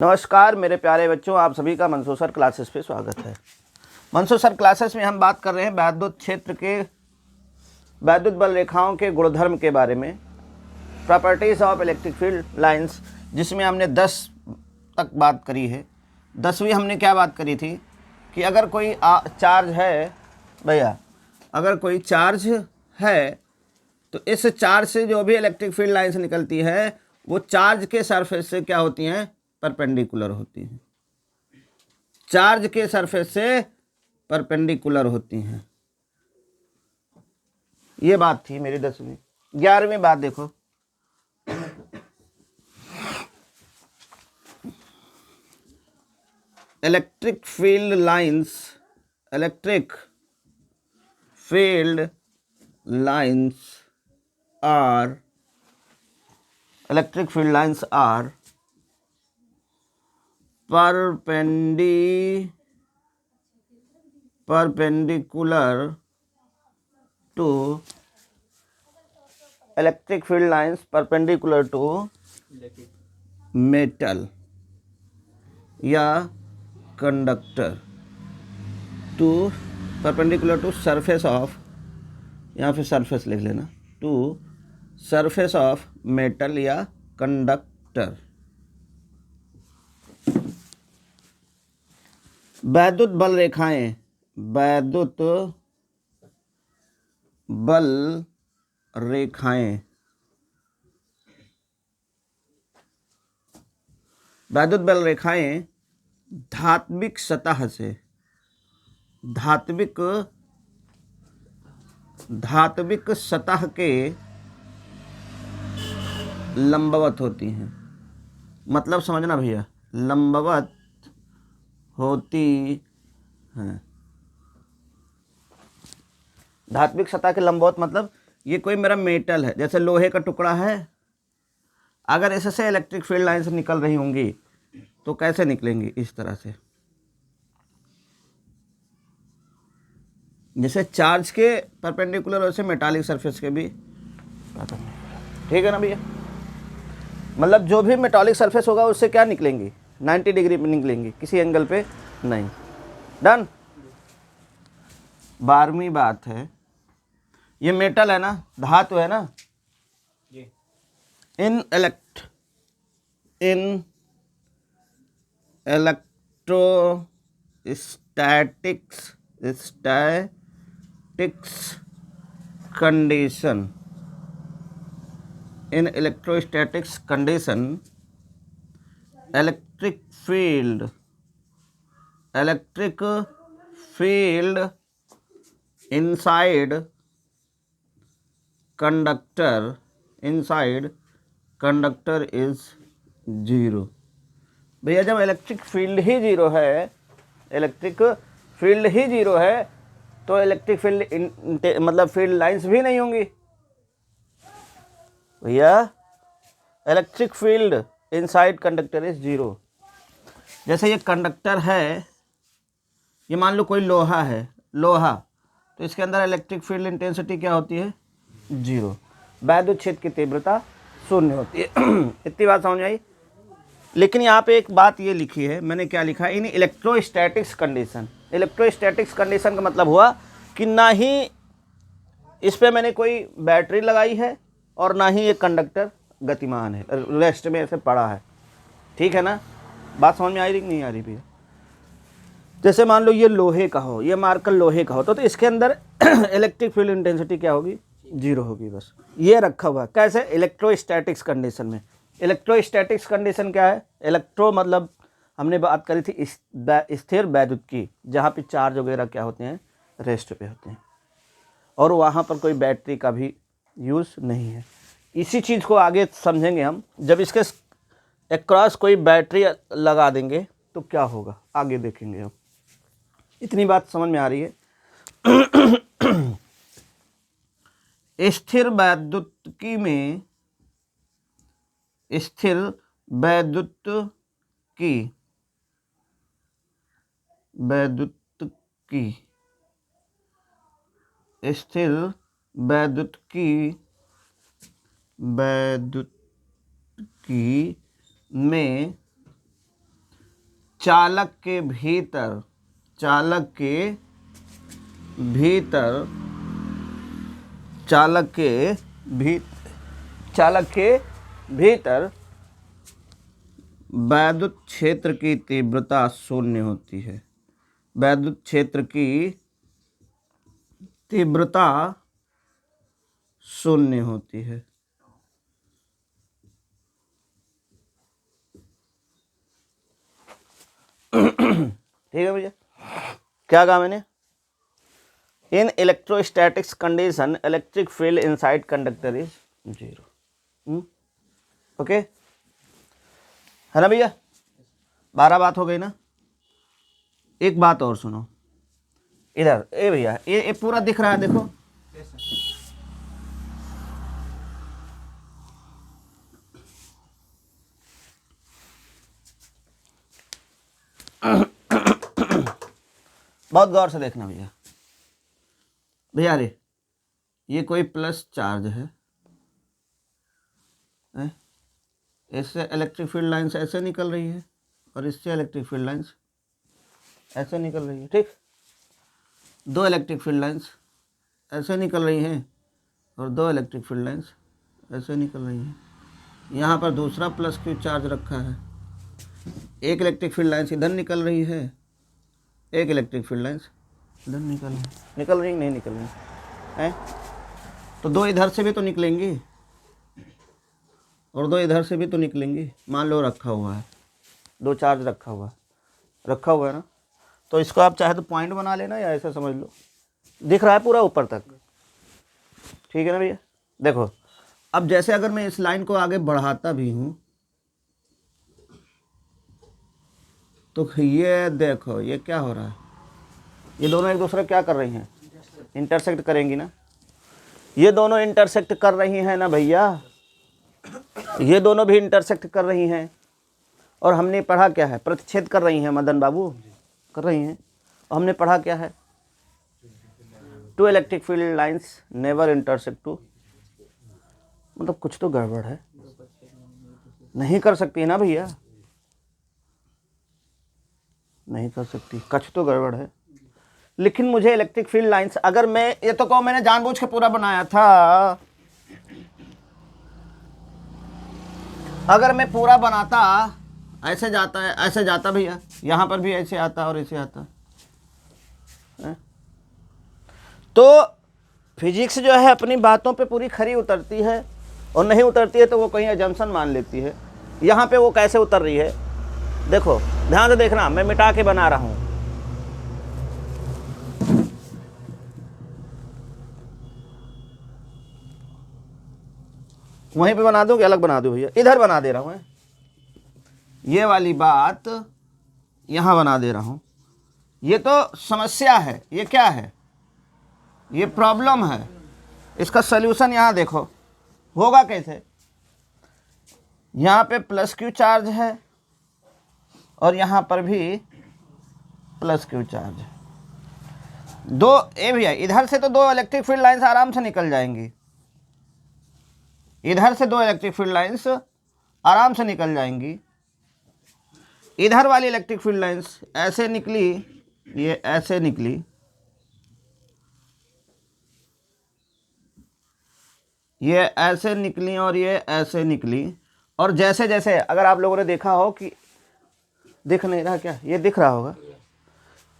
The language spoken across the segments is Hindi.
नमस्कार मेरे प्यारे बच्चों, आप सभी का मंसूर सर क्लासेस पे स्वागत है। मंसूर सर क्लासेस में हम बात कर रहे हैं वैद्युत क्षेत्र के वैद्युत बल रेखाओं के गुणधर्म के बारे में, properties of electric field lines, जिसमें हमने 10 तक बात करी है। 10वीं हमने क्या बात करी थी कि अगर कोई चार्ज है भैया, अगर कोई चार्ज है तो इस चार्ज से जो भी इलेक्ट्रिक फील्ड लाइंस निकलती है वो चार्ज के सरफेस से क्या होती हैं, परपेंडिकुलर होती हैं। चार्ज के सरफेस से परपेंडिकुलर होती हैं। ये बात थी मेरी 10वीं। 11वीं बात देखो, electric field lines are perpendicular to electric field lines perpendicular to metal या conductor, to perpendicular to surface of, यहाँ पे सरफेस लिख लेना, टू सरफेस ऑफ मेटल या कंडक्टर। वैद्युत बल रेखाएं, वैद्युत बल रेखाएं, वैद्युत बल रेखाएं धात्विक सतह से, धात्विक सतह के लंबवत होती हैं। मतलब समझना भैया, लंबवत होती हैं। धात्विक सतह के लंबवत मतलब ये कोई मेरा मेटल है, जैसे लोहे का टुकड़ा है, अगर इससे इलेक्ट्रिक फील्ड लाइंस निकल रही होंगी तो कैसे निकलेंगी, इस तरह से। जैसे चार्ज के परपेंडिकुलर वैसे मेटालिक सरफेस के भी, ठीक है ना भैया। मतलब जो भी मेटालिक सरफेस होगा उससे क्या निकलेंगी, 90 डिग्री में निकलेंगी, किसी एंगल पे नहीं। डन। 12वीं बात है, ये मेटल है ना, धातु है ना, in electrostatics condition, in electrostatics condition electric field inside conductor is zero. भैया जब इलेक्ट्रिक फील्ड ही जीरो है तो इलेक्ट्रिक फील्ड मतलब फील्ड लाइंस भी नहीं होंगी भैया। Electric field inside conductor is zero. जैसे ये कंडक्टर है, ये मान लो कोई लोहा है, तो इसके अंदर इलेक्ट्रिक फील्ड इंटेंसिटी क्या होती है, जीरो। वैद्युत क्षेत्र की तीव्रता शून्य होती है। इतनी बात समझ आई। लेकिन यहाँ पे एक बात ये लिखी है, मैंने क्या लिखा है, in electrostatics condition. Electrostatics condition का मतलब हुआ कि ना ही इस पे मैंने कोई बैटरी लगाई है और ना ही ये कंडक्टर गतिमान है, रेस्ट में ऐसे पड़ा है, ठीक है ना। बात समझ में आ रही कि नहीं आ रही भैया। जैसे मान लो ये लोहे का हो, ये मार्कर लोहे का हो, तो इसके अंदर इलेक्ट्रिक फील्ड इंटेंसिटी क्या होगी, जीरो होगी। बस ये रखा हुआ कैसे, इलेक्ट्रोस्टैटिक्स कंडीशन में। इलेक्ट्रोस्टैटिक्स कंडीशन क्या है, इलेक्ट्रो मतलब हमने बात करी थी स्थिर वैद्युत की, जहाँ पे चार्ज वगैरह क्या होते हैं, रेस्ट पे होते हैं, और वहाँ पर कोई बैटरी का भी यूज़ नहीं है। इसी चीज़ को आगे समझेंगे हम, जब इसके अक्रॉस कोई बैटरी लगा देंगे तो क्या होगा, आगे देखेंगे हम। इतनी बात समझ में आ रही है। स्थिर वैद्युतिकी में, स्थिर वैद्युतिकी स्थिर वैद्युतिकी में चालक के भीतर, चालक के भीतर, चालक के भी चालक के भीतर वैद्युत क्षेत्र की तीव्रता शून्य होती है। वैद्युत क्षेत्र की तीव्रता शून्य होती है। ठीक है भैया, क्या कहा मैंने? In electrostatics condition electric field inside conductor is 0। Okay, है ना भैया? 12 बात हो गई ना। एक बात और सुनो, इधर ए भैया, ये पूरा दिख रहा है, देखो। बहुत गौर से देखना भैया। भैया रे, ये कोई प्लस चार्ज है, इससे इलेक्ट्रिक फील्ड लाइंस ऐसे निकल रही है और इससे इलेक्ट्रिक फील्ड लाइंस ऐसे निकल रही है। ठीक, दो इलेक्ट्रिक फील्ड लाइंस ऐसे निकल रही हैं और दो इलेक्ट्रिक फील्ड लाइंस ऐसे निकल रही हैं। यहाँ पर दूसरा प्लस क्यू चार्ज रखा है, एक इलेक्ट्रिक फील्ड लाइंस इधर निकल रही है, एक इलेक्ट्रिक फील्ड लाइंस इधर निकल रही नहीं निकल रही है। तो दो इधर से भी तो निकलेंगी और दो इधर से भी तो निकलेंगी। मान लो रखा हुआ है, दो चार्ज रखा हुआ है ना, तो इसको आप चाहे तो पॉइंट बना लेना या ऐसा समझ लो, दिख रहा है पूरा ऊपर तक। ठीक है ना भैया? देखो, अब जैसे अगर मैं इस लाइन को आगे बढ़ाता भी हूँ तो ये देखो, ये क्या हो रहा है, ये दोनों एक दूसरे क्या कर रही हैं? इंटरसेक्ट करेंगी ना। ये दोनों इंटरसेक्ट कर रही हैं ना भैया, ये दोनों भी इंटरसेक्ट कर रही हैं। और हमने पढ़ा क्या है? प्रतिच्छेद कर रही हैं मदन बाबू, कर रही हैं। और हमने पढ़ा क्या है? Two electric field lines never intersect two, मतलब कुछ तो गड़बड़ है, नहीं कर सकती ना भैया, नहीं कर सकती, कुछ तो गड़बड़ है। लेकिन मुझे इलेक्ट्रिक फील्ड लाइंस, अगर मैं ये तो कहो मैंने जानबूझ के पूरा बनाया था, अगर मैं पूरा बनाता, ऐसे जाता है, ऐसे जाता भैया, यहाँ पर भी ऐसे आता और ऐसे आता है? तो फिजिक्स जो है अपनी बातों पे पूरी खरी उतरती है, और नहीं उतरती है तो वो कहीं अजम्पशन मान लेती है। यहाँ पे वो कैसे उतर रही है, देखो ध्यान से देखना, मैं मिटा के बना रहा हूँ। वहीं पे बना दूं कि अलग बना दूं भैया? इधर बना दे रहा हूँ, ये वाली बात यहाँ बना दे रहा हूँ। ये तो समस्या है, ये क्या है? ये प्रॉब्लम है। इसका सल्यूशन यहाँ देखो, होगा कैसे? यहाँ पे प्लस क्यू चार्ज है और यहाँ पर भी प्लस क्यू चार्ज है। दो ए भैया, इधर से तो दो इलेक्ट्रिक फील्ड लाइंस आराम से निकल जाएंगी, इधर से दो इलेक्ट्रिक फील्ड लाइंस आराम से निकल जाएंगी। इधर वाली इलेक्ट्रिक फील्ड लाइंस ऐसे निकली, ये ऐसे निकली, ये ऐसे निकली और ये ऐसे निकली। और जैसे जैसे अगर आप लोगों ने देखा हो कि दिख नहीं रहा क्या, ये दिख रहा होगा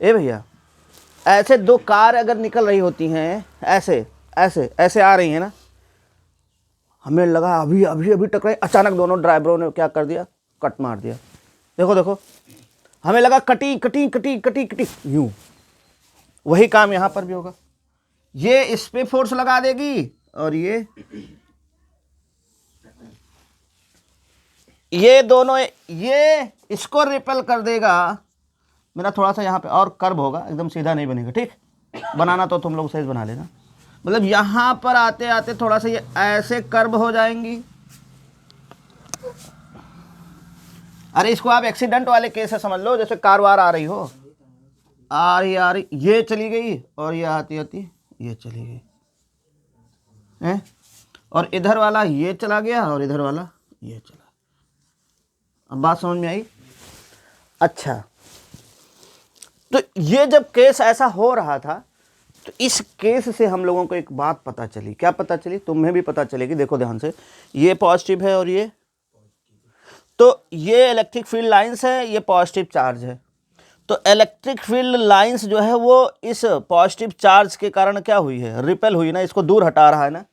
ए भैया, ऐसे दो कार अगर निकल रही होती हैं, ऐसे ऐसे ऐसे आ रही है ना, हमें लगा अभी अभी अभी टकराई, अचानक दोनों ड्राइवरों ने क्या कर दिया, कट मार दिया। देखो देखो, हमें लगा कटी कटी कटी कटी कटी, यूं। वही काम यहाँ पर भी होगा, ये इस पे फोर्स लगा देगी और ये दोनों ये इसको रिपेल कर देगा। मेरा थोड़ा सा यहाँ पे और कर्व होगा, एकदम सीधा नहीं बनेगा। ठीक, बनाना तो तुम लोग सही बना लेना। मतलब यहाँ पर आते आते थोड़ा सा ये ऐसे कर्व हो जाएंगी। अरे इसको आप एक्सीडेंट वाले केस से समझ लो, जैसे कार वार आ रही हो, आ रही ये चली गई और ये आती आती ये चली गई है, और इधर वाला ये चला गया और इधर वाला ये चला। अब बात समझ में आई? अच्छा, तो ये जब केस ऐसा हो रहा था, तो इस केस से हम लोगों को एक बात पता चली। क्या पता चली? तुम्हें भी पता चलेगी, देखो ध्यान से। ये पॉजिटिव है और ये, तो ये इलेक्ट्रिक फील्ड लाइंस है, ये पॉजिटिव चार्ज है। तो इलेक्ट्रिक फील्ड लाइंस जो है वो इस पॉजिटिव चार्ज के कारण क्या हुई है? रिपेल हुई ना, इसको दूर हटा रहा है ना,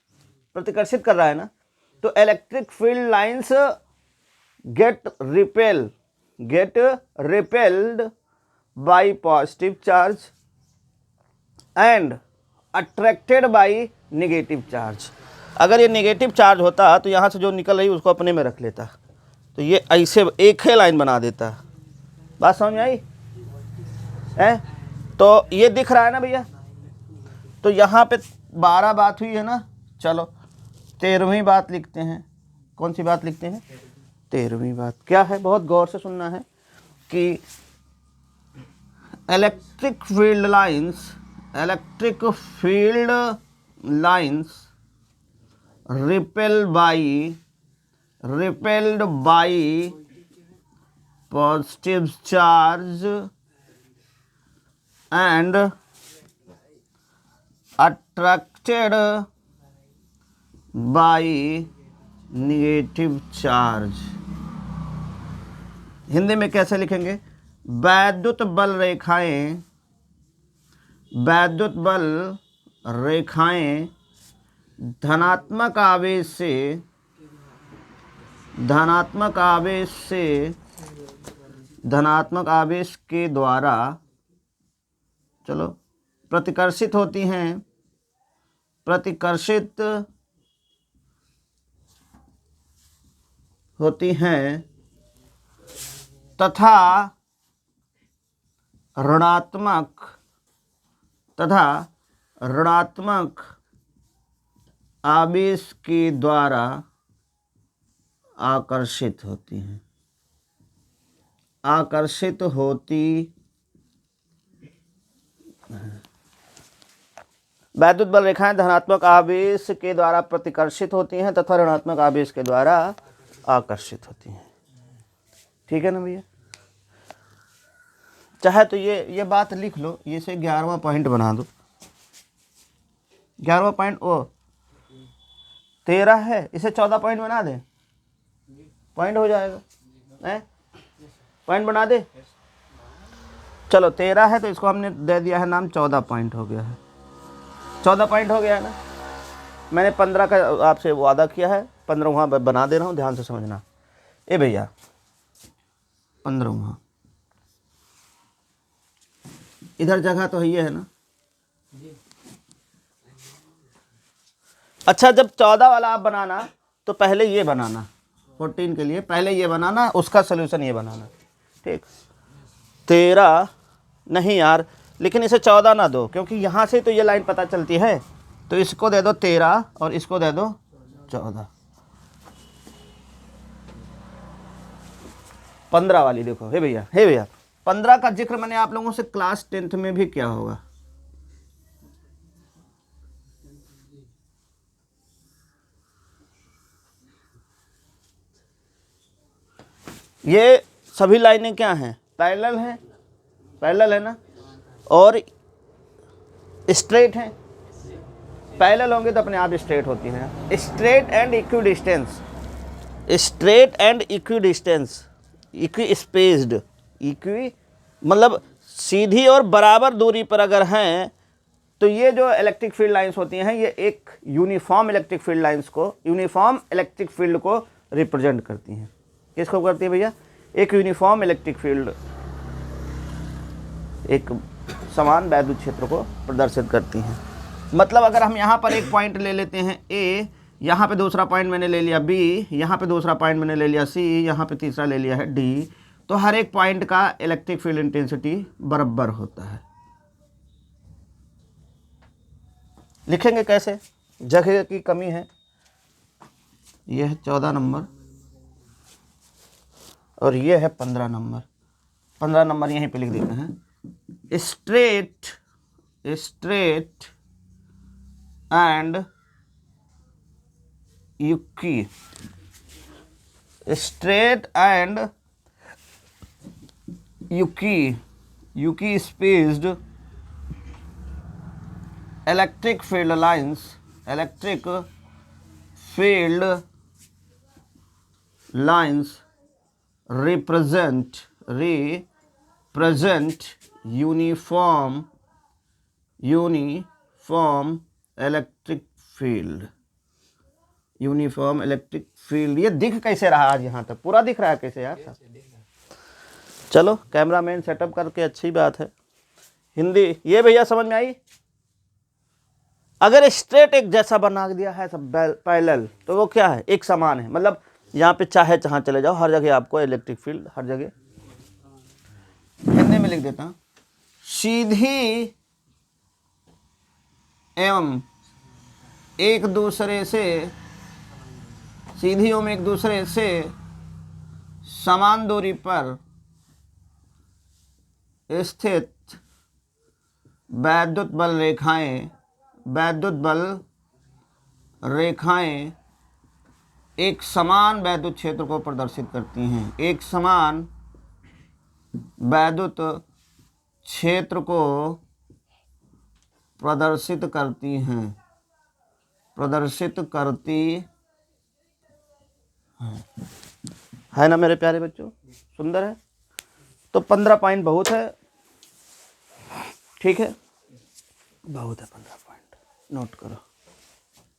प्रतिकर्षित कर रहा है ना। तो electric field lines get repelled by positive charge and attracted by negative charge. अगर ये नेगेटिव चार्ज होता तो यहाँ से जो निकल रही उसको अपने में रख लेता, तो ये ऐसे एक ही लाइन बना देता। बात समझ में आई है? तो ये दिख रहा है ना भैया। तो यहाँ पे 12 बात हुई है ना। चलो 13वीं बात लिखते हैं। कौन सी बात लिखते हैं? 13वीं बात क्या है? बहुत गौर से सुनना है कि electric field lines repelled by positive charge and attracted by negative charge। Hindi में कैसे लिखेंगे? वैद्युत बल रेखाएं धनात्मक आवेश के द्वारा, चलो, प्रतिकर्षित होती हैं तथा ऋणात्मक आवेश के द्वारा आकर्षित होती हैं। वैद्युत बल रेखाएं धनात्मक आवेश के द्वारा प्रतिकर्षित होती हैं तथा ऋणात्मक आवेश के द्वारा आकर्षित होती हैं। ठीक है ना भैया? चाहे तो ये बात लिख लो, ये से 11वां पॉइंट बना दो। 11वां पॉइंट ओ 13 है, इसे 14 पॉइंट बना दे, पॉइंट हो जाएगा। पॉइंट बना दे। चलो 13 है तो इसको हमने दे दिया है नाम, 14 पॉइंट हो गया है। 14 पॉइंट हो गया है ना। मैंने 15 का आपसे वादा किया है, 15वां बना दे रहा हूँ, ध्यान से समझना। ए भैया 15वां, इधर जगह तो है ना। अच्छा, जब 14 वाला आप बनाना तो पहले ये बनाना, 14 के लिए पहले ये बनाना, उसका सोल्यूशन ये बनाना। ठीक, 13 नहीं यार, लेकिन इसे 14 ना दो, क्योंकि यहाँ से तो ये लाइन पता चलती है। तो इसको दे दो 13 और इसको दे दो 14। 15 वाली देखो। हे भैया 15 का जिक्र मैंने आप लोगों से क्लास 10th में भी किया होगा। ये सभी लाइनें क्या हैं? पैरेलल हैं, पैरेलल है ना, और स्ट्रेट हैं। पैरेलल होंगे तो अपने आप स्ट्रेट होती हैं। स्ट्रेट एंड इक्विडिस्टेंस, इक्विस्पेस्ड, मतलब सीधी और बराबर दूरी पर अगर हैं, तो ये जो इलेक्ट्रिक फील्ड लाइंस होती हैं, ये एक यूनिफॉर्म इलेक्ट्रिक फील्ड को रिप्रेजेंट करती हैं। किसको करती है भैया? एक यूनिफॉर्म इलेक्ट्रिक फील्ड, एक समान वैद्युत क्षेत्र को प्रदर्शित करती हैं। मतलब अगर हम यहाँ पर एक पॉइंट ले लेते हैं ए, यहाँ पे दूसरा पॉइंट मैंने ले लिया बी, यहाँ पे दूसरा पॉइंट मैंने ले लिया सी, यहाँ पे तीसरा ले लिया है डी, तो हर एक पॉइंट का इलेक्ट्रिक फील्ड इंटेंसिटी बराबर होता है। लिखेंगे कैसे? जगह की कमी है। यह है 14 नंबर और ये है 15 नंबर। 15 नंबर यहीं पे लिख देते हैं। Straight and equally spaced electric field lines represent uniform electric field। ये दिख कैसे रहा आज यहाँ तक? पूरा दिख रहा है कैसे यार? चलो कैमरामैन सेटअप करके अच्छी बात है। हिंदी ये भैया समझ में आई? अगर स्ट्रेट एक जैसा बना दिया है सब पैरेलल तो वो क्या है? एक समान है। मतलब यहाँ पे चाहे जहाँ चले जाओ हर जगह आपको इलेक्ट्रिक फील्ड हर जगह। हिंदी में लिख देता हूँ, सीधी एवं एक दूसरे से समान दूरी पर स्थित वैद्युत बल रेखाएं एक समान वैद्युत क्षेत्र को प्रदर्शित करती हैं। एक समान वैद्युत क्षेत्र को प्रदर्शित करती है ना मेरे प्यारे बच्चों? सुंदर है। तो 15 पॉइंट बहुत है, ठीक है, बहुत है 15 पॉइंट, नोट करो।